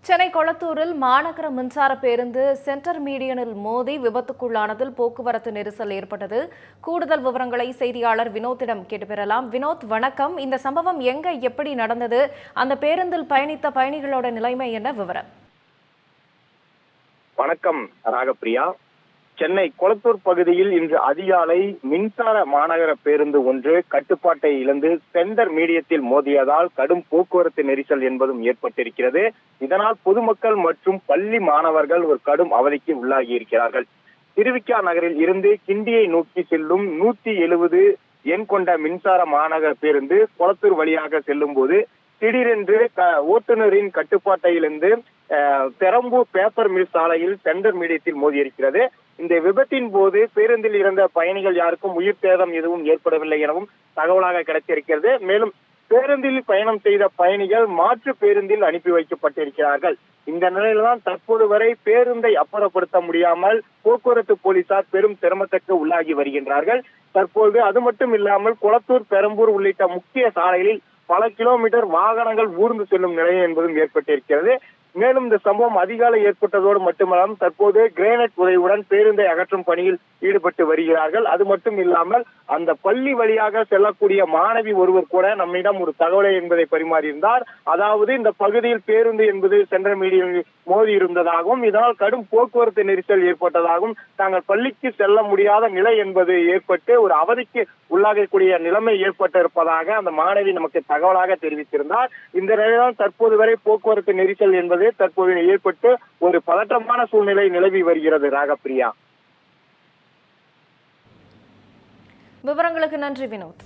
சென்னை கொளத்தூரில் மாநகர மின்சார பேருந்து சென்டர் மீடியனில் மோதி விபத்துக்குள்ளானதில் போக்குவரத்து நெரிசல் ஏற்பட்டது. கூடுதல் விவரங்களை செய்தியாளர் வினோத்திடம் கேட்டு பெறலாம். வினோத், வணக்கம். இந்த சம்பவம் எப்படி நடந்தது? அந்த பேருந்தில் பயணித்த பயணிகளோட நிலைமை என்ன? விவரம். வணக்கம் ராகப்பிரியா. சென்னை கொளத்தூர் பகுதியில் இன்று அதிகாலை மின்சார மாநகர பேருந்து ஒன்று கட்டுப்பாட்டை இழந்து சென்டர் மீடியத்தில் மோதியதால் கடும் போக்குவரத்து நெரிசல் என்பதும் ஏற்பட்டிருக்கிறது. இதனால் பொதுமக்கள் மற்றும் பள்ளி மாணவர்கள் ஒரு கடும் அவதிக்கு உள்ளாகி இருக்கிறார்கள். திருவிக்கா நகரில் இருந்து கிண்டியை நோக்கி செல்லும் 170 எண் கொண்ட மின்சார மாநகர பேருந்து கொளத்தூர் வழியாக செல்லும் போது திடீரென்று ஓட்டுநரின் கட்டுப்பாட்டையிலிருந்து பெரம்பூர் பேப்பர் மில் சாலையில் சென்டர் மீடியத்தில் மோதியிருக்கிறது. இந்த விபத்தின் போது பேருந்தில் இருந்த பயணிகள் யாருக்கும் உயிர் சேதம் எதுவும் ஏற்படவில்லை எனவும் தகவலாக கிடைத்திருக்கிறது. மேலும் பேருந்தில் பயணம் செய்த பயணிகள் மாற்று பேருந்தில் அனுப்பி வைக்கப்பட்டிருக்கிறார்கள். இந்த நிலையில்தான் தற்போது வரை பேருந்தை அப்புறப்படுத்த முடியாமல் போக்குவரத்து போலீசார் பெரும் சிரமத்திற்கு உள்ளாகி வருகின்றார்கள். தற்போது அது மட்டும் இல்லாமல் கொளத்தூர், பெரம்பூர் உள்ளிட்ட முக்கிய சாலைகளில் பல கிலோமீட்டர் வாகனங்கள் ஊர்ந்து செல்லும் நிலை என்பதும் ஏற்பட்டிருக்கிறது. மேலும் இந்த சம்பவம் அதிகாலை ஏற்பட்டதோடு மட்டுமல்லாமல் தற்போது கிரேனைட் உதவியுடன் பேருந்தை அகற்றும் பணியில் ஈடுபட்டு வருகிறார்கள். அது மட்டும் இல்லாமல் அந்த பள்ளி வழியாக செல்லக்கூடிய மாணவி ஒருவர் கூட நம்மிடம் ஒரு தகவலை என்பதை பரிமாறியிருந்தார். அதாவது இந்த பகுதியில் பேருந்து என்பது சென்ட்ரல் மீடியம் மோதி இருந்ததாகவும் இதனால் கடும் போக்குவரத்து நெரிசல் ஏற்பட்டதாகவும் தாங்கள் பள்ளிக்கு செல்ல முடியாத நிலை என்பது ஏற்பட்டு ஒரு அவதிக்கு உள்ளாகக்கூடிய நிலைமை ஏற்பட்டிருப்பதாக அந்த மாணவி நமக்கு தகவலாக தெரிவித்திருந்தார். இந்த நிலையில்தான் தற்போது வரை போக்குவரத்து நெரிசல் என்பது தற்போது ஏற்பட்டு ஒரு பதற்றமான சூழ்நிலை நிலவி வருகிறது. ராகப்பிரியா, விவரங்களுக்கு நன்றி வினோத்.